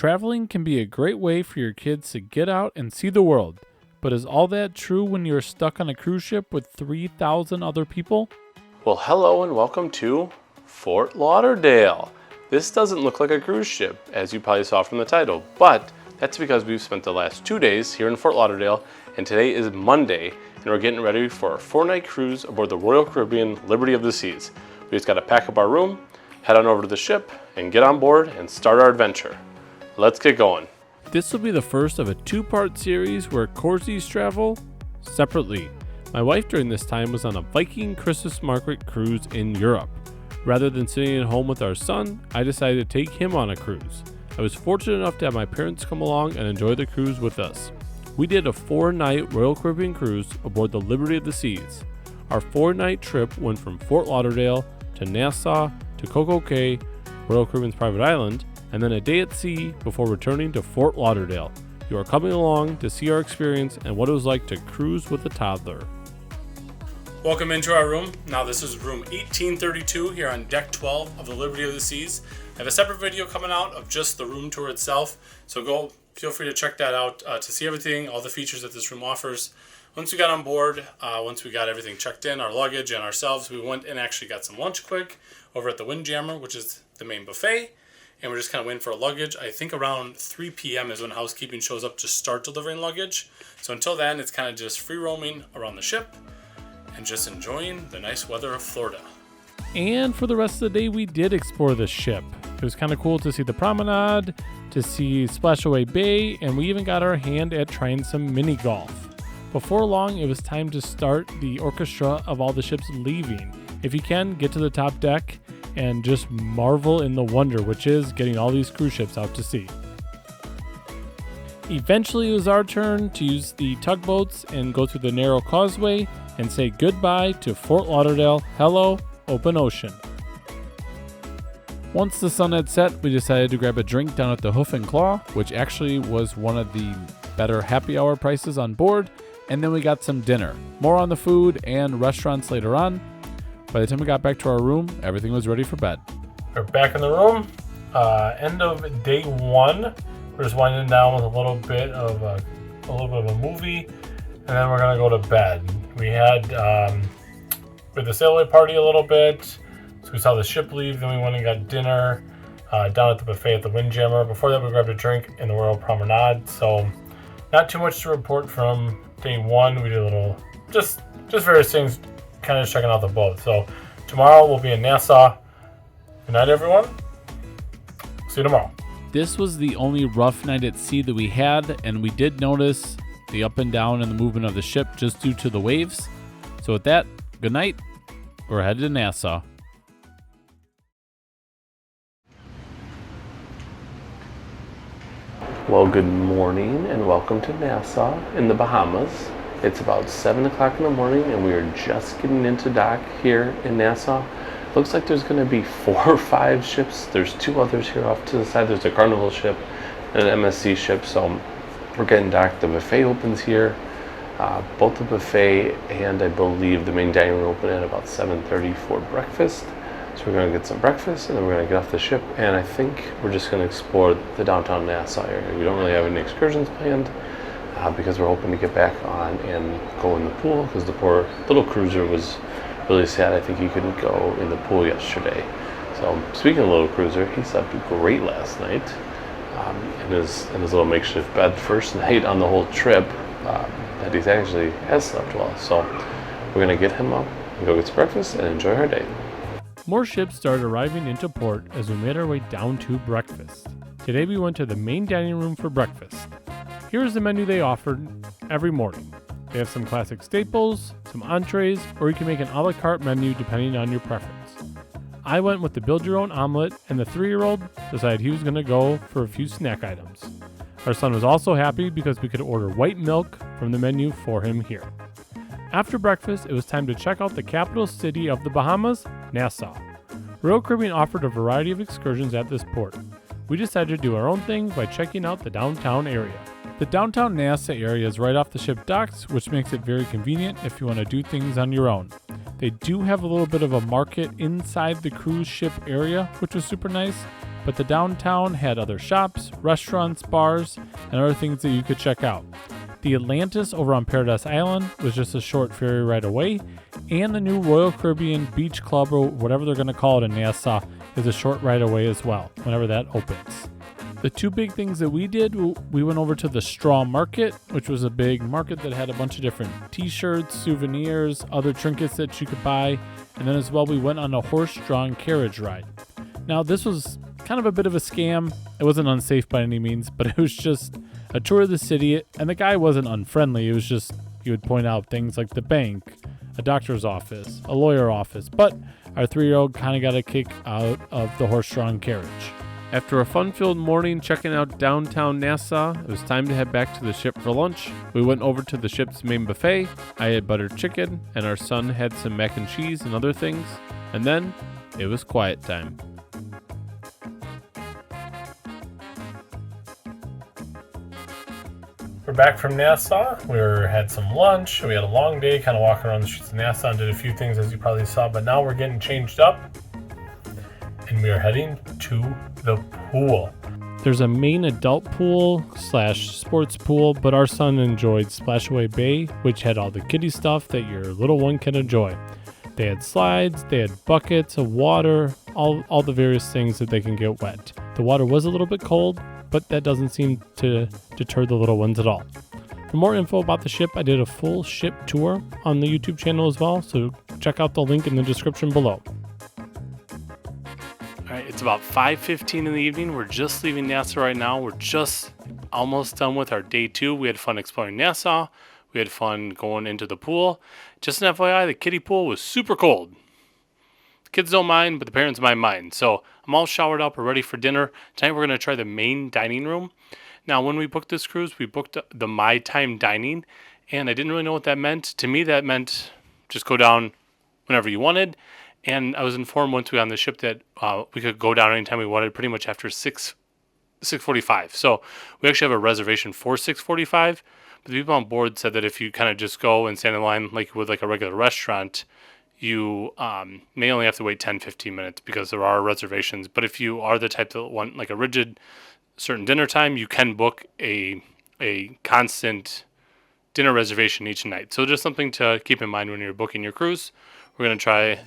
Traveling can be a great way for your kids to get out and see the world, but is all that true when you're stuck on a cruise ship with 3,000 other people? Well, hello and welcome to Fort Lauderdale. This doesn't look like a cruise ship, as you probably saw from the title, but that's because we've spent the last 2 days here in Fort Lauderdale, and today is Monday, and we're getting ready for a 4-night cruise aboard the Royal Caribbean Liberty of the Seas. We just gotta pack up our room, head on over to the ship, and get on board and start our adventure. Let's get going. This will be the first of a 2-part series where Corsies travel separately. My wife during this time was on a Viking Christmas market cruise in Europe. Rather than sitting at home with our son, I decided to take him on a cruise. I was fortunate enough to have my parents come along and enjoy the cruise with us. We did a 4-night Royal Caribbean cruise aboard the Liberty of the Seas. Our 4-night trip went from Fort Lauderdale to Nassau to Cococay, Royal Caribbean's private island, and then a day at sea before returning to Fort Lauderdale. You are coming along to see our experience and what it was like to cruise with a toddler. Welcome into our room. Now this is room 1832 here on deck 12 of the Liberty of the Seas. I have a separate video coming out of just the room tour itself, so feel free to check that out to see everything, all the features that this room offers. Once we got on board, once we got everything checked in, our luggage and ourselves, we went and actually got some lunch quick over at the Windjammer, which is the main buffet. And we're just kind of waiting for our luggage. I think around 3 p.m. is when housekeeping shows up to start delivering luggage. So until then, it's kind of just free roaming around the ship and just enjoying the nice weather of Florida. And for the rest of the day, we did explore the ship. It was kind of cool to see the promenade, to see Splashaway Bay, and we even got our hand at trying some mini golf. Before long, it was time to start the orchestra of all the ships leaving. If you can, get to the top deck and just marvel in the wonder, which is getting all these cruise ships out to sea. Eventually, it was our turn to use the tugboats and go through the narrow causeway and say goodbye to Fort Lauderdale. Hello, open ocean. Once the sun had set, we decided to grab a drink down at the Hoof and Claw, which actually was one of the better happy hour prices on board, and then we got some dinner. More on the food and restaurants later on. By the time we got back to our room, everything was ready for bed. We're back in the room. End of day 1. We're just winding down with a little bit of a movie, and then we're gonna go to bed. We had the sailaway party a little bit, so we saw the ship leave. Then we went and got dinner down at the buffet at the Windjammer. Before that, we grabbed a drink in the Royal Promenade. So not too much to report from day 1. We did a little just various things, kind of checking out the boat. So tomorrow we'll be in Nassau. Good night, everyone. See you tomorrow. This was the only rough night at sea that we had, and we did notice the up and down and the movement of the ship just due to the waves. So with that, good night. We're headed to Nassau. Well, good morning and welcome to Nassau in the Bahamas. It's about 7 o'clock in the morning and we are just getting into dock here in Nassau. Looks like there's going to be 4 or 5 ships. There's 2 others here off to the side. There's a Carnival ship and an MSC ship. So we're getting docked. The buffet opens here. Both the buffet and I believe the main dining room open at about 7:30 for breakfast. So we're going to get some breakfast and then we're going to get off the ship. And I think we're just going to explore the downtown Nassau area. We don't really have any excursions planned. Because we're hoping to get back on and go in the pool because the poor little cruiser was really sad. I think he couldn't go in the pool yesterday. So speaking of little cruiser, he slept great last night in his little makeshift bed. First night on the whole trip that he actually has slept well. So we're gonna get him up and go get some breakfast and enjoy our day. More ships started arriving into port as we made our way down to breakfast. Today we went to the main dining room for breakfast. Here's the menu they offered every morning. They have some classic staples, some entrees, or you can make an a la carte menu depending on your preference. I went with the build your own omelet, and the 3-year-old decided he was going to go for a few snack items. Our son was also happy because we could order white milk from the menu for him here. After breakfast, it was time to check out the capital city of the Bahamas, Nassau. Royal Caribbean offered a variety of excursions at this port. We decided to do our own thing by checking out the downtown area. The downtown Nassau area is right off the ship docks, which makes it very convenient if you want to do things on your own. They do have a little bit of a market inside the cruise ship area, which was super nice. but the downtown had other shops, restaurants, bars, and other things that you could check out. The Atlantis over on Paradise Island was just a short ferry ride away, and the new Royal Caribbean Beach Club, or whatever they're going to call it in Nassau, is a short ride away as well, whenever that opens. The two big things that we did, we went over to the Straw Market, which was a big market that had a bunch of different t-shirts, souvenirs, other trinkets that you could buy, and then as well we went on a horse-drawn carriage ride. Now this was kind of a bit of a scam. It wasn't unsafe by any means, but it was just a tour of the city, and the guy wasn't unfriendly. It was just, he would point out things like the bank, a doctor's office, a lawyer office, but our 3-year-old kind of got a kick out of the horse-drawn carriage. After a fun-filled morning checking out downtown Nassau, it was time to head back to the ship for lunch. We went over to the ship's main buffet. I had buttered chicken, and our son had some mac and cheese and other things. And then, it was quiet time. We're back from Nassau. We had some lunch. We had a long day, kind of walking around the streets of Nassau and did a few things as you probably saw. But now we're getting changed up, and we are heading to the pool. There's a main adult pool / sports pool, but our son enjoyed Splashaway Bay, which had all the kiddie stuff that your little one can enjoy. They had slides, they had buckets of water, all the various things that they can get wet. The water was a little bit cold, but that doesn't seem to deter the little ones at all. For more info about the ship, I did a full ship tour on the YouTube channel as well, so check out the link in the description below. Alright, it's about 5:15 in the evening. We're just leaving Nassau right now. We're just almost done with our day 2. We had fun exploring Nassau. We had fun going into the pool. Just an FYI, the kiddie pool was super cold. The kids don't mind, but the parents might mind. So I'm all showered up. We're ready for dinner. Tonight we're going to try the main dining room. Now, when we booked this cruise, we booked the My Time Dining, and I didn't really know what that meant. To me, that meant just go down whenever you wanted. And I was informed once we were on the ship that we could go down anytime we wanted, pretty much after 6:45. So we actually have a reservation for 6:45. But the people on board said that if you kind of just go and stand in line like you would like a regular restaurant, you may only have to wait 10-15 minutes because there are reservations. But if you are the type that want like a rigid certain dinner time, you can book a constant dinner reservation each night. So just something to keep in mind when you're booking your cruise. We're going to try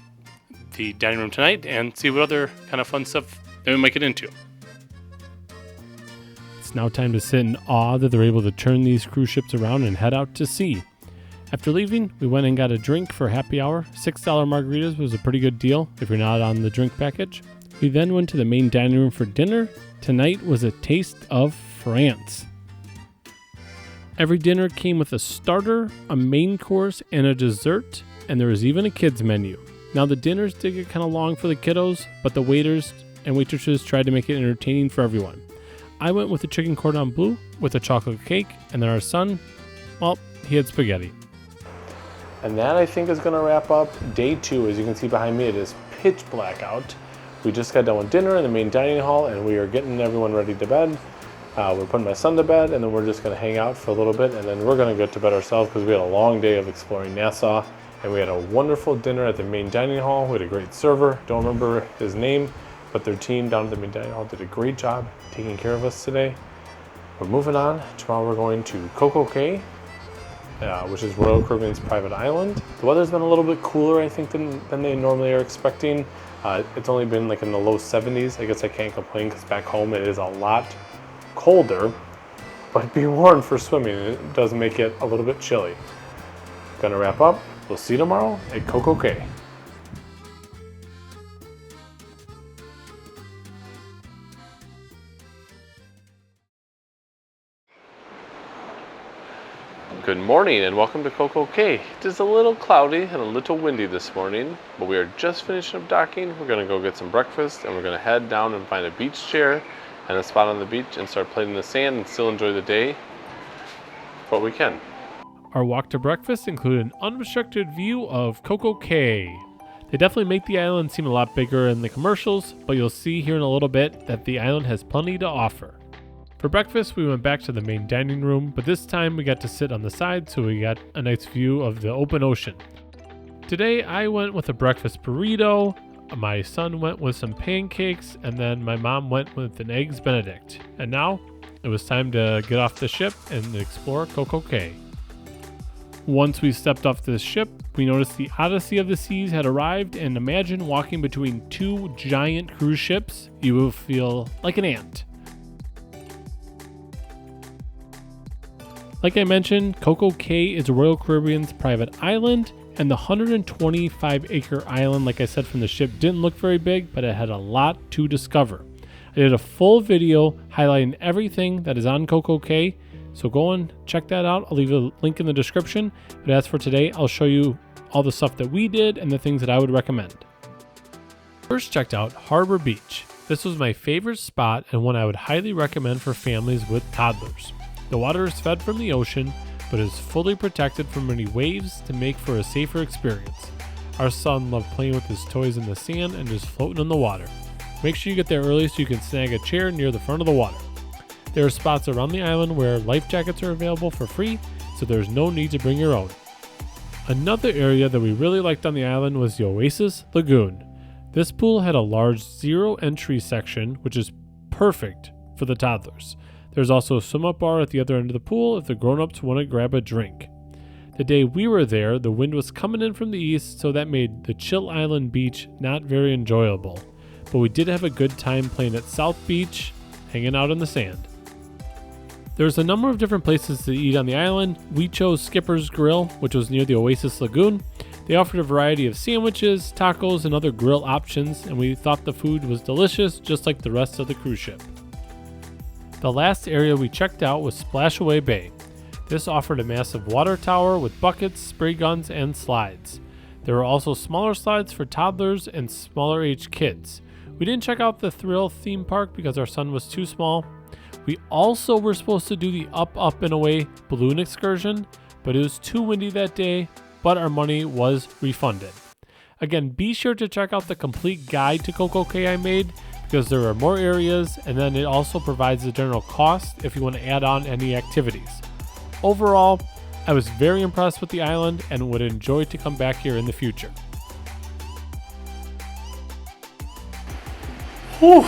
the dining room tonight and see what other kind of fun stuff that we might get into. It's now time to sit in awe that they're able to turn these cruise ships around and head out to sea. After leaving, we went and got a drink for happy hour. $6 margaritas was a pretty good deal if you're not on the drink package. We then went to the main dining room for dinner. Tonight was a taste of France. Every dinner came with a starter, a main course, and a dessert, and there was even a kids menu. Now the dinners did get kind of long for the kiddos, but the waiters and waitresses tried to make it entertaining for everyone. I went with the chicken cordon bleu with a chocolate cake, and then our son, well, he had spaghetti. And that, I think, is going to wrap up day 2. As you can see behind me, it is pitch black out. We just got done with dinner in the main dining hall, and we are getting everyone ready to bed. We're putting my son to bed, and then we're just going to hang out for a little bit, and then we're going to get to bed ourselves because we had a long day of exploring Nassau, and we had a wonderful dinner at the main dining hall. We had a great server. Don't remember his name, but their team down at the main dining hall did a great job taking care of us today. We're moving on. Tomorrow we're going to Cococay, which is Royal Caribbean's private island. The weather's been a little bit cooler, I think, than they normally are expecting. It's only been like in the low 70s. I guess I can't complain because back home it is a lot colder, but be warned for swimming. It does make it a little bit chilly. Gonna wrap up. We'll see you tomorrow at Cococay. Good morning and welcome to Cococay. It is a little cloudy and a little windy this morning, but we are just finishing up docking. We're gonna go get some breakfast and we're gonna head down and find a beach chair and a spot on the beach and start playing in the sand and still enjoy the day what we can. Our walk to breakfast included an unobstructed view of Cococay. They definitely make the island seem a lot bigger in the commercials, but you'll see here in a little bit that the island has plenty to offer. For breakfast, we went back to the main dining room, but this time we got to sit on the side so we got a nice view of the open ocean. Today, I went with a breakfast burrito, My son went with some pancakes, and then my mom went with an Eggs Benedict. And now it was time to get off the ship and explore Cococay. Once we stepped off the ship, we noticed the Odyssey of the Seas had arrived, and imagine walking between two giant cruise ships. You will feel like an ant. Like I mentioned, Cococay is Royal Caribbean's private island, and the 125-acre island, like I said from the ship, didn't look very big, but it had a lot to discover. I did a full video highlighting everything that is on Cococay, so go and check that out. I'll leave a link in the description. But as for today, I'll show you all the stuff that we did and the things that I would recommend. First, checked out Harbor Beach. This was my favorite spot and one I would highly recommend for families with toddlers. The water is fed from the ocean, but is fully protected from any waves to make for a safer experience. Our son loved playing with his toys in the sand and just floating in the water. Make sure you get there early so you can snag a chair near the front of the water. There are spots around the island where life jackets are available for free, so there's no need to bring your own. Another area that we really liked on the island was the Oasis Lagoon. This pool had a large zero entry section, which is perfect for the toddlers. There's also a swim-up bar at the other end of the pool if the grown-ups want to grab a drink. The day we were there, the wind was coming in from the east, so that made the Chill Island beach not very enjoyable. But we did have a good time playing at South Beach, hanging out in the sand. There's a number of different places to eat on the island. We chose Skipper's Grill, which was near the Oasis Lagoon. They offered a variety of sandwiches, tacos, and other grill options, and we thought the food was delicious, just like the rest of the cruise ship. The last area we checked out was Splashaway Bay. This offered a massive water tower with buckets, spray guns, and slides. There were also smaller slides for toddlers and smaller age kids. We didn't check out the Thrill theme park because our son was too small. We also were supposed to do the Up, Up, and Away balloon excursion, but it was too windy that day, but our money was refunded. Again, be sure to check out the complete guide to Cococay I made because there are more areas, and then it also provides the general cost if you want to add on any activities. Overall, I was very impressed with the island and would enjoy to come back here in the future. Whew.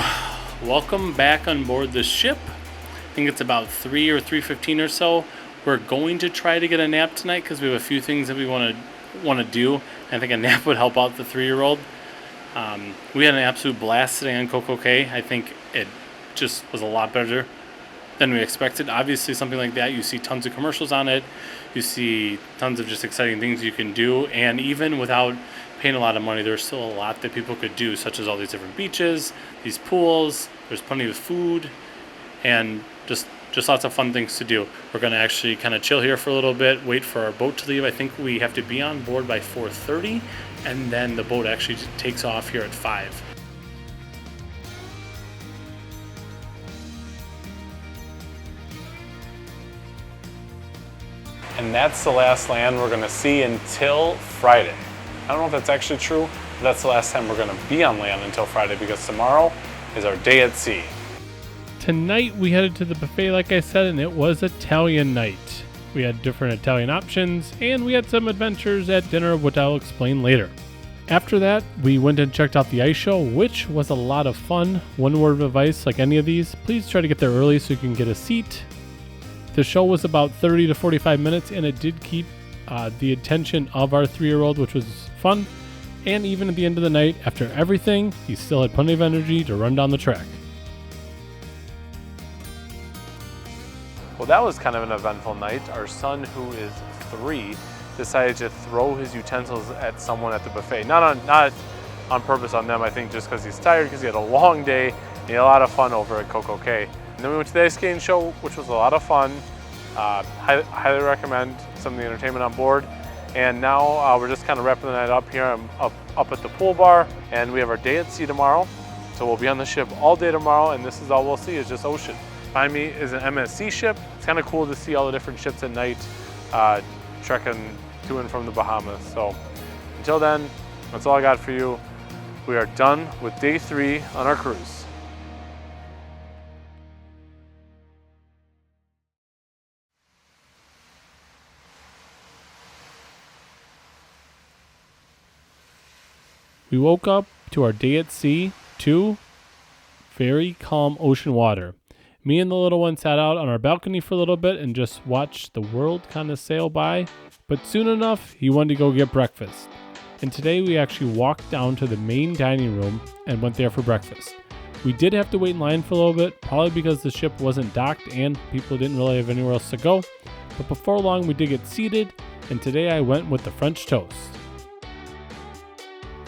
Welcome back on board the ship. I think it's about 3 or 3:15 or so. We're going to try to get a nap tonight because we have a few things that we want to do. I think a nap would help out the 3-year-old. We had an absolute blast today on Cococay. I think it just was a lot better than we expected. Obviously, something like that, you see tons of commercials on it. You see tons of just exciting things you can do. And even without paying a lot of money, there's still a lot that people could do, such as all these different beaches, these pools. There's plenty of food and just lots of fun things to do. We're going to actually kind of chill here for a little bit, wait for our boat to leave. I think we have to be on board by 4:30, and then the boat actually takes off here at 5. And that's the last land we're going to see until Friday. I don't know if that's actually true, but that's the last time we're going to be on land until Friday because tomorrow is our day at sea. Tonight we headed to the buffet, like I said, and it was Italian night. We had different Italian options, and we had some adventures at dinner, which I'll explain later. After that, we went and checked out the ice show, which was a lot of fun. One word of advice, like any of these, please try to get there early so you can get a seat. The show was about 30 to 45 minutes, and it did keep the attention of our 3-year-old, which was fun. And even at the end of the night, after everything, he still had plenty of energy to run down the track. Well, that was kind of an eventful night. Our son, who is 3, decided to throw his utensils at someone at the buffet. Not on purpose on them, I think just because he's tired, because he had a long day, and he had a lot of fun over at Cococay. And then we went to the ice skating show, which was a lot of fun. Highly recommend some of the entertainment on board. And now we're just kind of wrapping the night up here. I'm up at the pool bar, and we have our day at sea tomorrow. So we'll be on the ship all day tomorrow, and this is all we'll see is just ocean. Behind me is an MSC ship. It's kind of cool to see all the different ships at night trekking to and from the Bahamas. So until then, that's all I got for you. We are done with day 3 on our cruise. We woke up to our day at sea to very calm ocean water. Me and the little one sat out on our balcony for a little bit and just watched the world kind of sail by. But soon enough, he wanted to go get breakfast. And today we actually walked down to the main dining room and went there for breakfast. We did have to wait in line for a little bit, probably because the ship wasn't docked and people didn't really have anywhere else to go. But before long, we did get seated, and today I went with the French toast.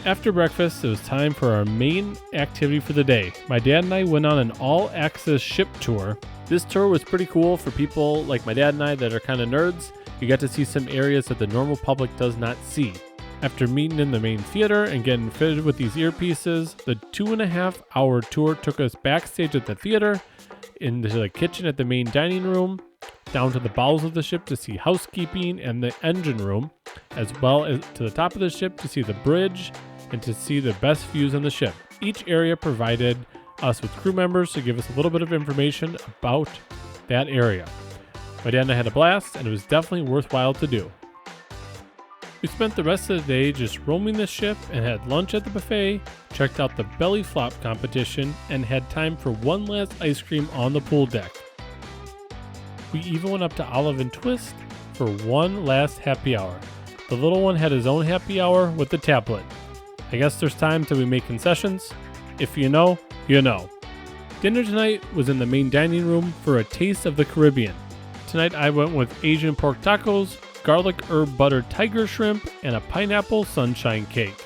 After breakfast, it was time for our main activity for the day. My dad and I went on an all-access ship tour. This tour was pretty cool for people like my dad and I that are kind of nerds. You got to see some areas that the normal public does not see. After meeting in the main theater and getting fitted with these earpieces, the 2.5-hour tour took us backstage at the theater, into the kitchen at the main dining room, down to the bowels of the ship to see housekeeping and the engine room, as well as to the top of the ship to see the bridge and to see the best views on the ship. Each area provided us with crew members to give us a little bit of information about that area. My dad and I had a blast, and it was definitely worthwhile to do. We spent the rest of the day just roaming the ship and had lunch at the buffet, checked out the belly flop competition, and had time for one last ice cream on the pool deck. We even went up to Olive and Twist for one last happy hour. The little one had his own happy hour with the tablet. I guess there's time till we make concessions. If you know, you know. Dinner tonight was in the main dining room for a taste of the Caribbean. Tonight I went with Asian pork tacos, garlic herb butter tiger shrimp, and a pineapple sunshine cake.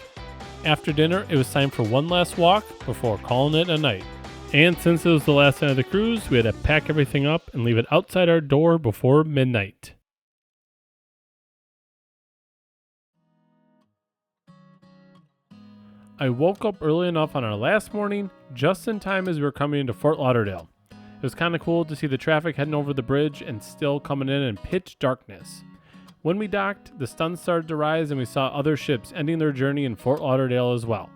After dinner, it was time for one last walk before calling it a night. And since it was the last night of the cruise, we had to pack everything up and leave it outside our door before midnight. I woke up early enough on our last morning, just in time as we were coming into Fort Lauderdale. It was kind of cool to see the traffic heading over the bridge and still coming in pitch darkness. When we docked, the sun started to rise and we saw other ships ending their journey in Fort Lauderdale as well.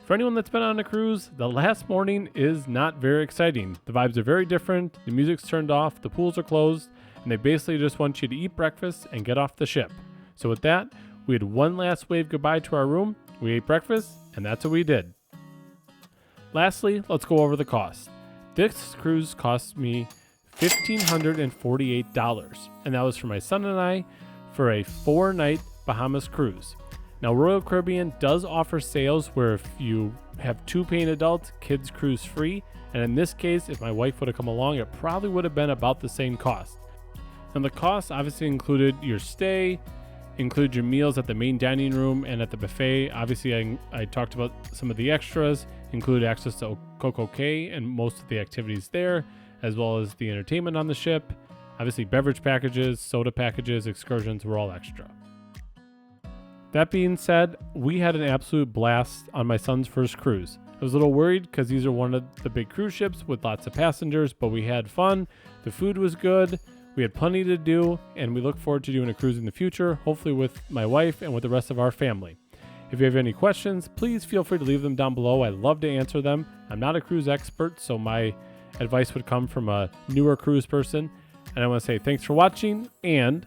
For anyone that's been on a cruise, the last morning is not very exciting. The vibes are very different, the music's turned off, the pools are closed, and they basically just want you to eat breakfast and get off the ship. So with that, we had one last wave goodbye to our room, we ate breakfast, and that's what we did. Lastly, let's go over the cost. This cruise cost me $1,548, and that was for my son and I for a 4-night Bahamas cruise. Now, Royal Caribbean does offer sales where if you have 2 paying adults, kids cruise free, and in this case, if my wife would have come along, it probably would have been about the same cost. And the cost obviously included your stay, include your meals at the main dining room and at the buffet. Obviously, I talked about some of the extras, include access to Cococay and most of the activities there, as well as the entertainment on the ship. Obviously, beverage packages, soda packages, excursions were all extra. That being said, we had an absolute blast on my son's first cruise. I was a little worried because these are one of the big cruise ships with lots of passengers, but we had fun. The food was good. We had plenty to do, and we look forward to doing a cruise in the future, hopefully with my wife and with the rest of our family. If you have any questions, please feel free to leave them down below. I'd love to answer them. I'm not a cruise expert, so my advice would come from a newer cruise person. And I want to say thanks for watching, and